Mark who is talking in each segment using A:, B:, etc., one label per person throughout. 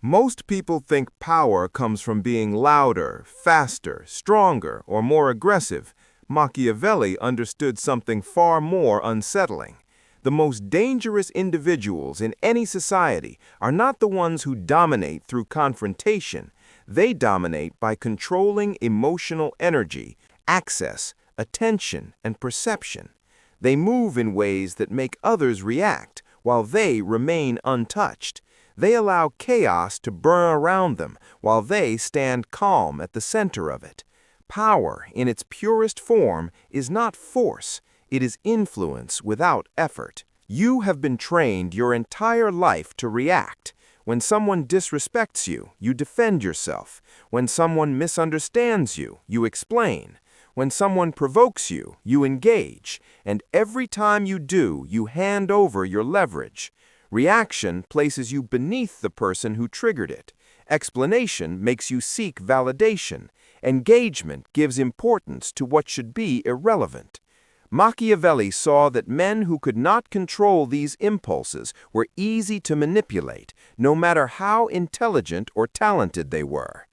A: Most people think power comes from being louder, faster, stronger, or more aggressive. Machiavelli understood something far more unsettling. The most dangerous individuals in any society are not the ones who dominate through confrontation. They dominate by controlling emotional energy, access, attention, and perception. They move in ways that make others react, while they remain untouched. They allow chaos to burn around them, while they stand calm at the center of it. Power, in its purest form, is not force. It is influence without effort. You have been trained your entire life to react. When someone disrespects you, you defend yourself. When someone misunderstands you, you explain. When someone provokes you, you engage. And every time you do, you hand over your leverage. Reaction places you beneath the person who triggered it. Explanation makes you seek validation. Engagement gives importance to what should be irrelevant. Machiavelli saw that men who could not control these impulses were easy to manipulate, no matter how intelligent or talented they were.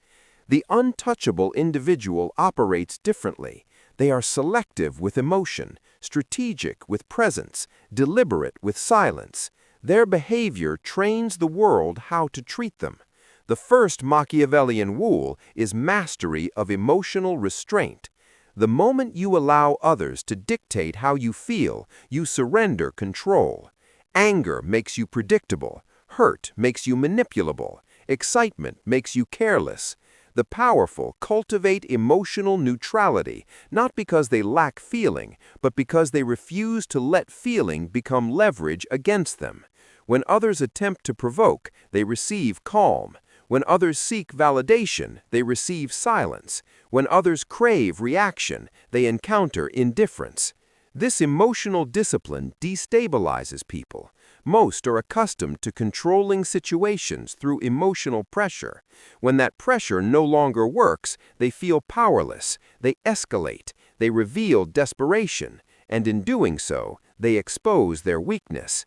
A: The untouchable individual operates differently. They are selective with emotion, strategic with presence, deliberate with silence. Their behavior trains the world how to treat them. The first Machiavellian rule is mastery of emotional restraint. The moment you allow others to dictate how you feel, you surrender control. Anger makes you predictable. Hurt makes you manipulable. Excitement makes you careless. The powerful cultivate emotional neutrality, not because they lack feeling, but because they refuse to let feeling become leverage against them. When others attempt to provoke, they receive calm. When others seek validation, they receive silence. When others crave reaction, they encounter indifference. This emotional discipline destabilizes people. Most are accustomed to controlling situations through emotional pressure. When that pressure no longer works, they feel powerless, they escalate, they reveal desperation, and in doing so, they expose their weakness.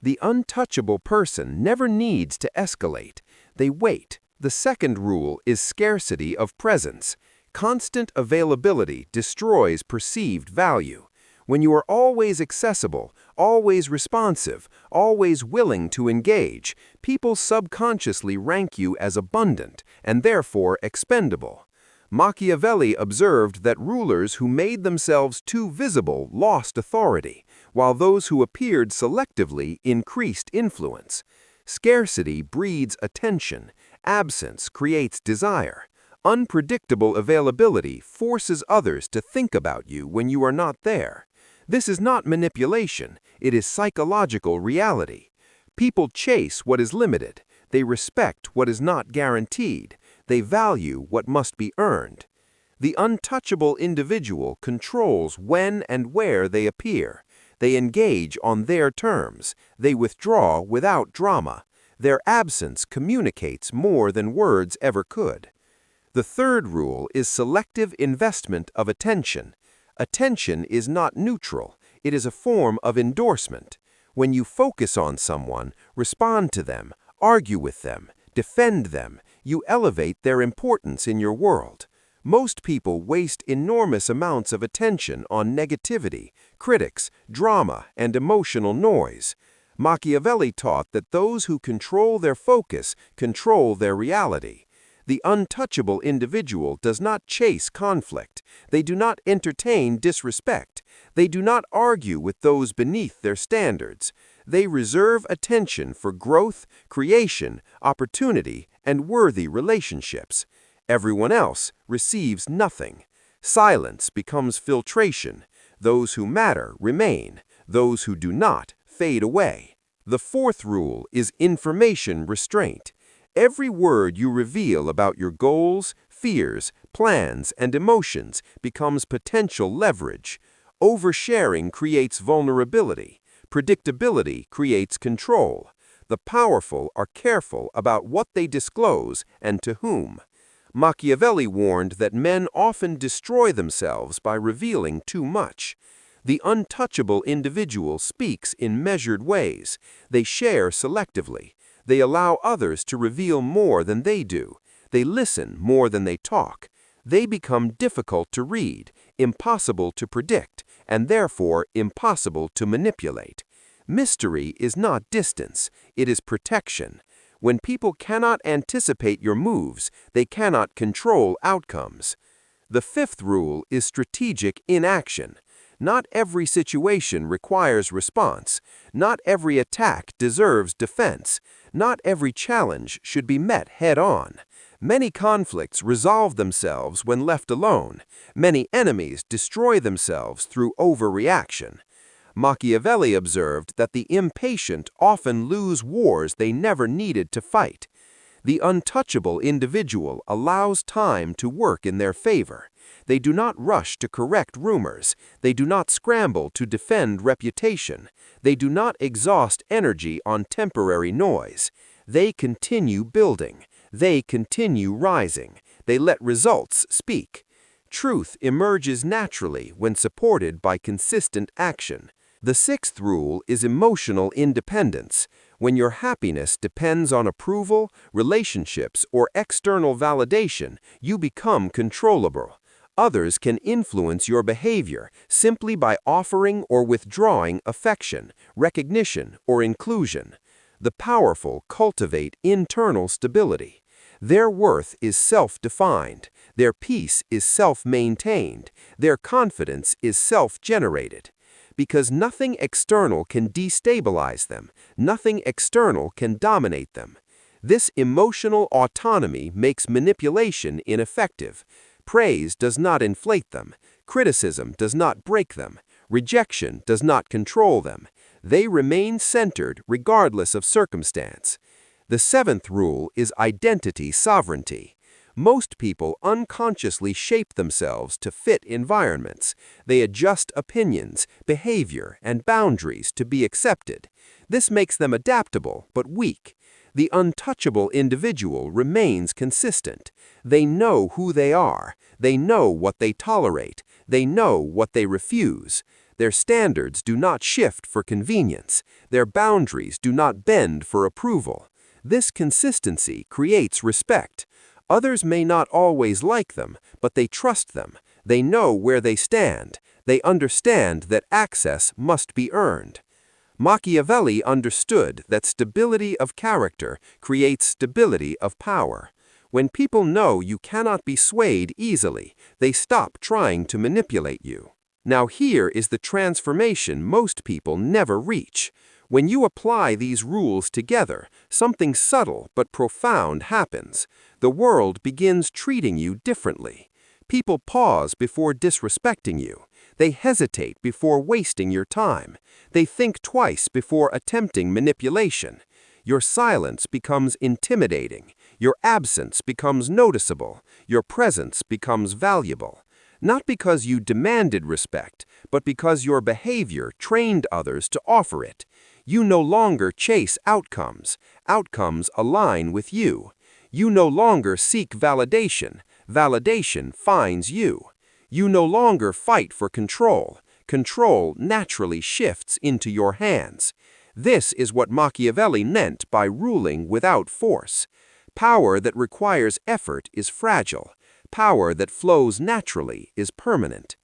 A: The untouchable person never needs to escalate. They wait. The second rule is scarcity of presence. Constant availability destroys perceived value. When you are always accessible, always responsive, always willing to engage, people subconsciously rank you as abundant and therefore expendable. Machiavelli observed that rulers who made themselves too visible lost authority, while those who appeared selectively increased influence. Scarcity breeds attention. Absence creates desire. Unpredictable availability forces others to think about you when you are not there. This is not manipulation, it is psychological reality. People chase what is limited. They respect what is not guaranteed. They value what must be earned. The untouchable individual controls when and where they appear. They engage on their terms. They withdraw without drama. Their absence communicates more than words ever could. The third rule is selective investment of attention. Attention is not neutral. It is a form of endorsement. When you focus on someone, respond to them, argue with them, defend them, you elevate their importance in your world. Most people waste enormous amounts of attention on negativity, critics, drama, and emotional noise. Machiavelli taught that those who control their focus control their reality. The untouchable individual does not chase conflict. They do not entertain disrespect. They do not argue with those beneath their standards. They reserve attention for growth, creation, opportunity, and worthy relationships. Everyone else receives nothing. Silence becomes filtration. Those who matter remain. Those who do not fade away. The fourth rule is information restraint. Every word you reveal about your goals, fears, plans, and emotions becomes potential leverage. Oversharing creates vulnerability. Predictability creates control. The powerful are careful about what they disclose and to whom. Machiavelli warned that men often destroy themselves by revealing too much. The untouchable individual speaks in measured ways. They share selectively.
B: They allow others to reveal more than they do. They listen more than they talk. They become difficult to read, impossible to predict, and therefore impossible to manipulate. Mystery is not distance, it is protection. When people cannot anticipate your moves, they cannot control outcomes. The fifth rule is strategic inaction. Not every situation requires response. Not every attack deserves defense. Not every challenge should be met head-on. Many conflicts resolve themselves when left alone. Many enemies destroy themselves through overreaction. Machiavelli observed that the impatient often lose wars they never needed to fight. The untouchable individual allows time to work in their favor. They do not rush to correct rumors. They do not scramble to defend reputation. They do not exhaust energy on temporary noise. They continue building. They continue rising. They let results speak. Truth emerges naturally when supported by consistent action. The sixth rule is emotional independence. When your happiness depends on approval, relationships, or external validation, you become controllable. Others can influence your behavior simply by offering or withdrawing affection, recognition, or inclusion. The powerful cultivate internal stability. Their worth is self-defined. Their peace is self-maintained. Their confidence is self-generated. Because nothing external can destabilize them, nothing external can dominate them. This emotional autonomy makes manipulation ineffective. Praise does not inflate them. Criticism does not break them. Rejection does not control them. They remain centered regardless of circumstance. The seventh rule is identity sovereignty. Most people unconsciously shape themselves to fit environments. They adjust opinions, behavior, and boundaries to be accepted. This makes them adaptable but weak. The untouchable individual remains consistent. They know who they are. They know what they tolerate. They know what they refuse. Their standards do not shift for convenience. Their boundaries do not bend for approval. This consistency creates respect. Others may not always like them, but they trust them. They know where they stand. They understand that access must be earned. Machiavelli understood that stability of character creates stability of power. When people know you cannot be swayed easily, they stop trying to manipulate you. Now here is the transformation most people never reach. When you apply these rules together, something subtle but profound happens. The world begins treating you differently. People pause before disrespecting you. They hesitate before wasting your time. They think twice before attempting manipulation. Your silence becomes intimidating. Your absence becomes noticeable. Your presence becomes valuable. Not because you demanded respect, but because your behavior trained others to offer it. You no longer chase outcomes. Outcomes align with you. You no longer seek validation. Validation finds you. You no longer fight for control. Control naturally shifts into your hands. This is what Machiavelli meant by ruling without force. Power that requires effort is fragile. Power that flows naturally is permanent.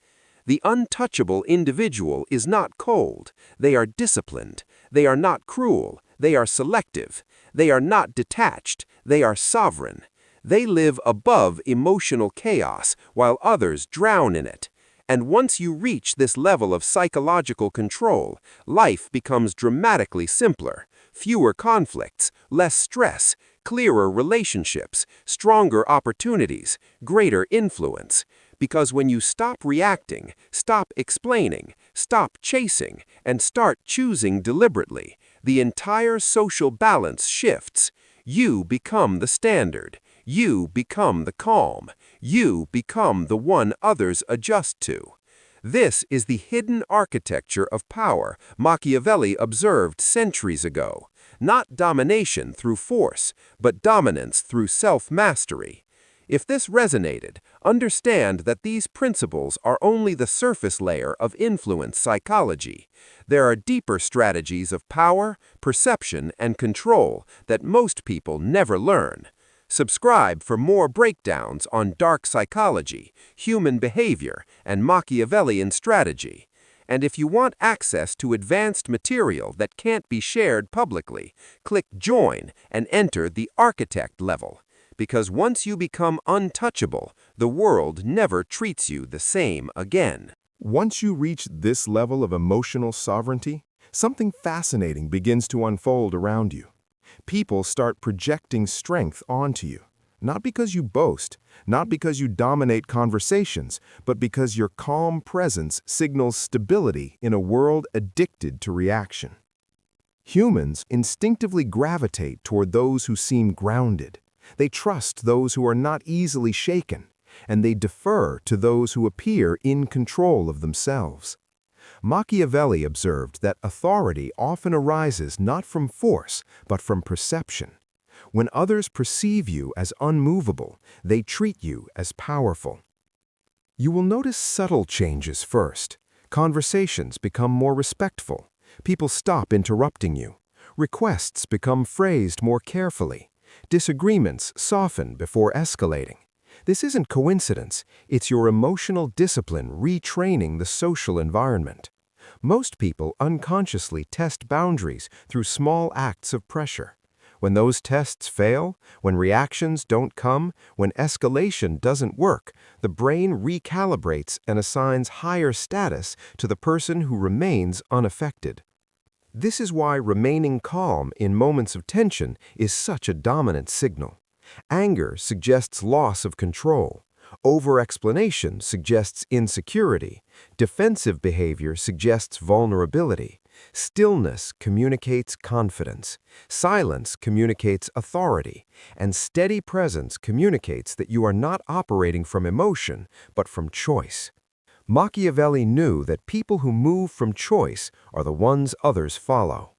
B: The untouchable individual is not cold. They are disciplined. They are not cruel. They are selective. They are not detached. They are sovereign. They live above emotional chaos while others drown in it. And once you reach this level of psychological control, life becomes dramatically simpler. Fewer conflicts, less stress, clearer relationships, stronger opportunities, greater influence. Because when you stop reacting, stop explaining, stop chasing, and start choosing deliberately, the entire social balance shifts. You become the standard. You become the calm. You become the one others adjust to. This is the hidden architecture of power Machiavelli observed centuries ago. Not domination through force, but dominance through self-mastery. If this resonated, understand that these principles are only the surface layer of influence psychology. There are deeper strategies of power, perception, and control that most people never learn. Subscribe for more breakdowns on dark psychology, human behavior, and Machiavellian strategy. And if you want access to advanced material that can't be shared publicly, click Join and enter the Architect level. Because once you become untouchable, the world never treats you the same again.
A: Once you reach this level of emotional sovereignty, something fascinating begins to unfold around you. People start projecting strength onto you, not because you boast, not because you dominate conversations, but because your calm presence signals stability in a world addicted to reaction. Humans instinctively gravitate toward those who seem grounded. They trust those who are not easily shaken, and they defer to those who appear in control of themselves. Machiavelli observed that authority often arises not from force, but from perception. When others perceive you as unmovable, they treat you as powerful. You will notice subtle changes first. Conversations become more respectful. People stop interrupting you. Requests become phrased more carefully. Disagreements soften before escalating. This isn't coincidence, it's your emotional discipline retraining the social environment. Most people unconsciously test boundaries through small acts of pressure. When those tests fail, when reactions don't come, when escalation doesn't work, the brain recalibrates and assigns higher status to the person who remains unaffected. This is why remaining calm in moments of tension is such a dominant signal. Anger suggests loss of control. Over-explanation suggests insecurity. Defensive behavior suggests vulnerability. Stillness communicates confidence. Silence communicates authority. And steady presence communicates that you are not operating from emotion, but from choice. Machiavelli knew that people who move from choice are the ones others follow.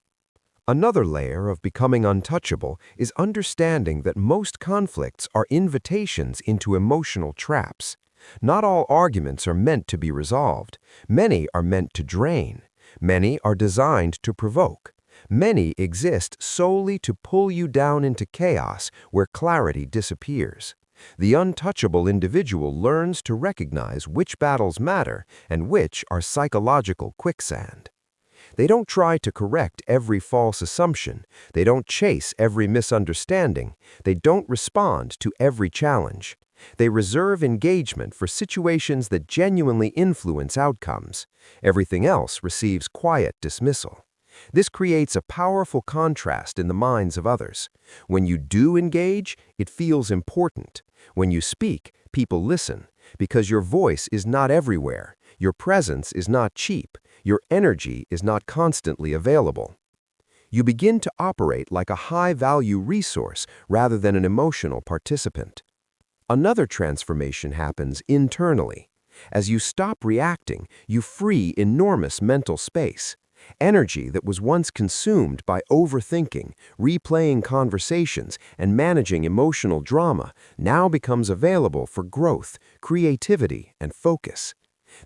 A: Another layer of becoming untouchable is understanding that most conflicts are invitations into emotional traps. Not all arguments are meant to be resolved. Many are meant to drain. Many are designed to provoke. Many exist solely to pull you down into chaos where clarity disappears. The untouchable individual learns to recognize which battles matter and which are psychological quicksand. They don't try to correct every false assumption. They don't chase every misunderstanding. They don't respond to every challenge. They reserve engagement for situations that genuinely influence outcomes. Everything else receives quiet dismissal. This creates a powerful contrast in the minds of others. When you do engage, it feels important. When you speak, people listen, because your voice is not everywhere. Your presence is not cheap. Your energy is not constantly available. You begin to operate like a high-value resource rather than an emotional participant. Another transformation happens internally. As you stop reacting, you free enormous mental space. Energy that was once consumed by overthinking, replaying conversations, and managing emotional drama now becomes available for growth, creativity, and focus.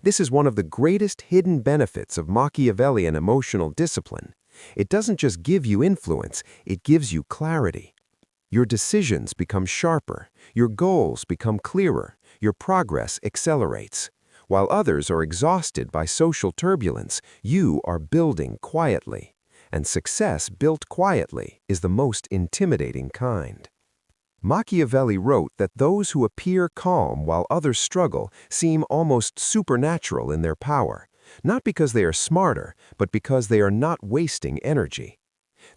A: This is one of the greatest hidden benefits of Machiavellian emotional discipline. It doesn't just give you influence, it gives you clarity. Your decisions become sharper, your goals become clearer, your progress accelerates. While others are exhausted by social turbulence, you are building quietly. And success built quietly is the most intimidating kind. Machiavelli wrote that those who appear calm while others struggle seem almost supernatural in their power, not because they are smarter, but because they are not wasting energy.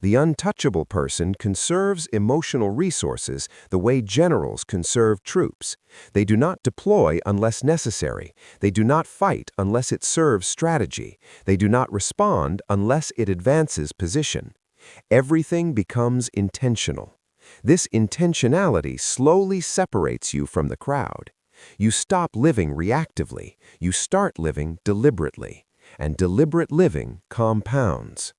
A: The untouchable person conserves emotional resources the way generals conserve troops. They do not deploy unless necessary. They do not fight unless it serves strategy. They do not respond unless it advances position. Everything becomes intentional. This intentionality slowly separates you from the crowd. You stop living reactively. You start living deliberately. And deliberate living compounds.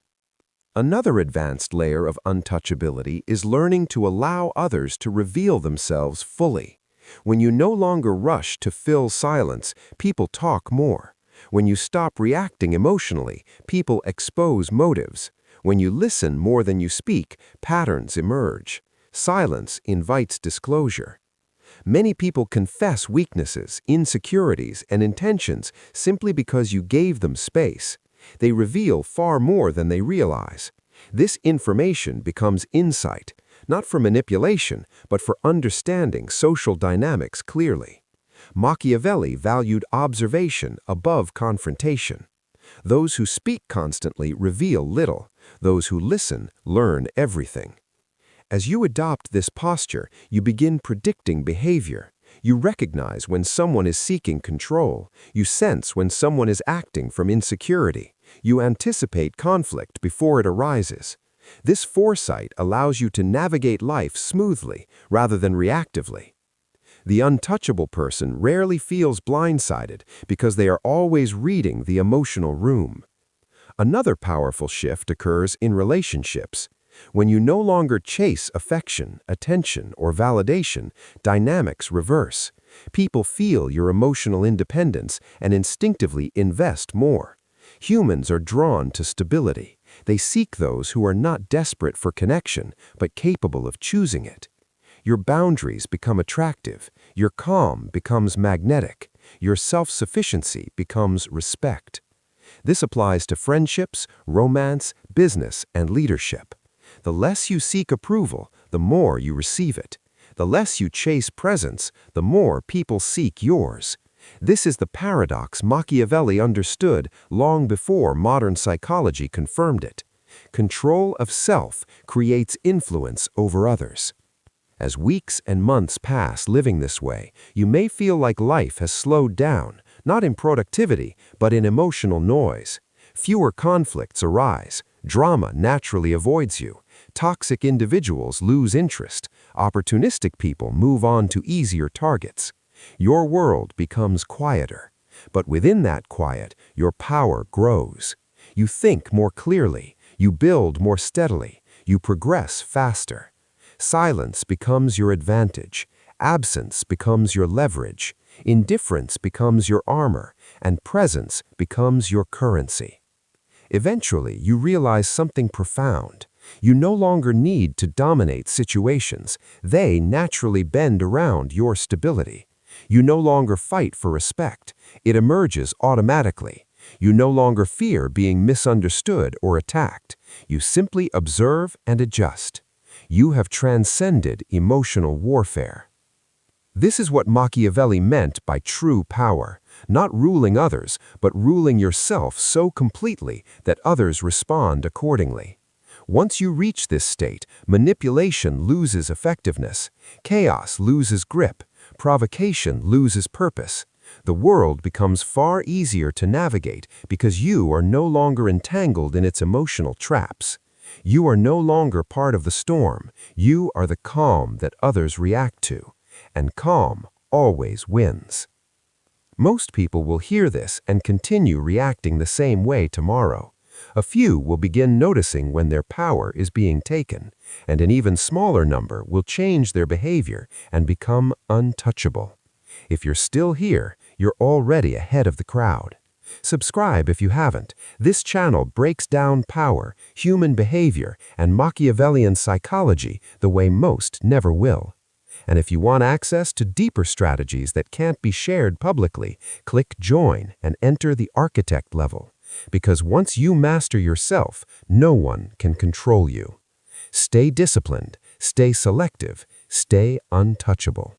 A: Another advanced layer of untouchability is learning to allow others to reveal themselves fully.
B: When you no longer rush to fill silence, people talk more. When you stop reacting emotionally, people expose motives. When you listen more than you speak, patterns emerge. Silence invites disclosure. Many people confess weaknesses, insecurities, and intentions simply because you gave them space. They reveal far more than they realize. This information becomes insight, not for manipulation, but for understanding social dynamics clearly. Machiavelli valued observation above confrontation. Those who speak constantly reveal little. Those who listen learn everything. As you adopt this posture, you begin predicting behavior. You recognize when someone is seeking control. You sense when someone is acting from insecurity. You anticipate conflict before it arises. This foresight allows you to navigate life smoothly rather than reactively. The untouchable person rarely feels blindsided because they are always reading the emotional room. Another powerful shift occurs in relationships. When you no longer chase affection, attention, or validation, dynamics reverse. People feel your emotional independence and instinctively invest more. Humans are drawn to stability. They seek those who are not desperate for connection, but capable of choosing it. Your boundaries become attractive. Your calm becomes magnetic. Your self-sufficiency becomes respect. This applies to friendships, romance, business, and leadership. The less you seek approval, the more you receive it. The less you chase presence, the more people seek yours. This is the paradox Machiavelli understood long before modern psychology confirmed it. Control of self creates influence over others. As weeks and months pass living this way, you may feel like life has slowed down, not in productivity, but in emotional noise. Fewer conflicts arise. Drama naturally avoids you. Toxic individuals lose interest. Opportunistic people move on to easier targets. Your world becomes quieter. But within that quiet, your power grows. You think more clearly. You build more steadily. You progress faster. Silence becomes your advantage. Absence becomes your leverage. Indifference becomes your armor. And presence becomes your currency. Eventually, you realize something profound. You no longer need to dominate situations. They naturally bend around your stability. You no longer fight for respect. It emerges automatically. You no longer fear being misunderstood or attacked. You simply observe and adjust. You have transcended emotional warfare. This is what Machiavelli meant by true power, not ruling others, but ruling yourself so completely that others respond accordingly. Once you reach this state, manipulation loses effectiveness, chaos loses grip, provocation loses purpose. The world becomes far easier to navigate because you are no longer entangled in its emotional traps. You are no longer part of the storm. You are the calm that others react to. And calm always wins. Most people will hear this and continue reacting the same way tomorrow. A few will begin noticing when their power is being taken, and an even smaller number will change their behavior and become untouchable. If you're still here, you're already ahead of the crowd. Subscribe if you haven't. This channel breaks down power, human behavior, and Machiavellian psychology the way most never will. And if you want access to deeper strategies that can't be shared publicly, click Join and enter the Architect level. Because once you master yourself, no one can control you. Stay disciplined, stay selective, stay untouchable.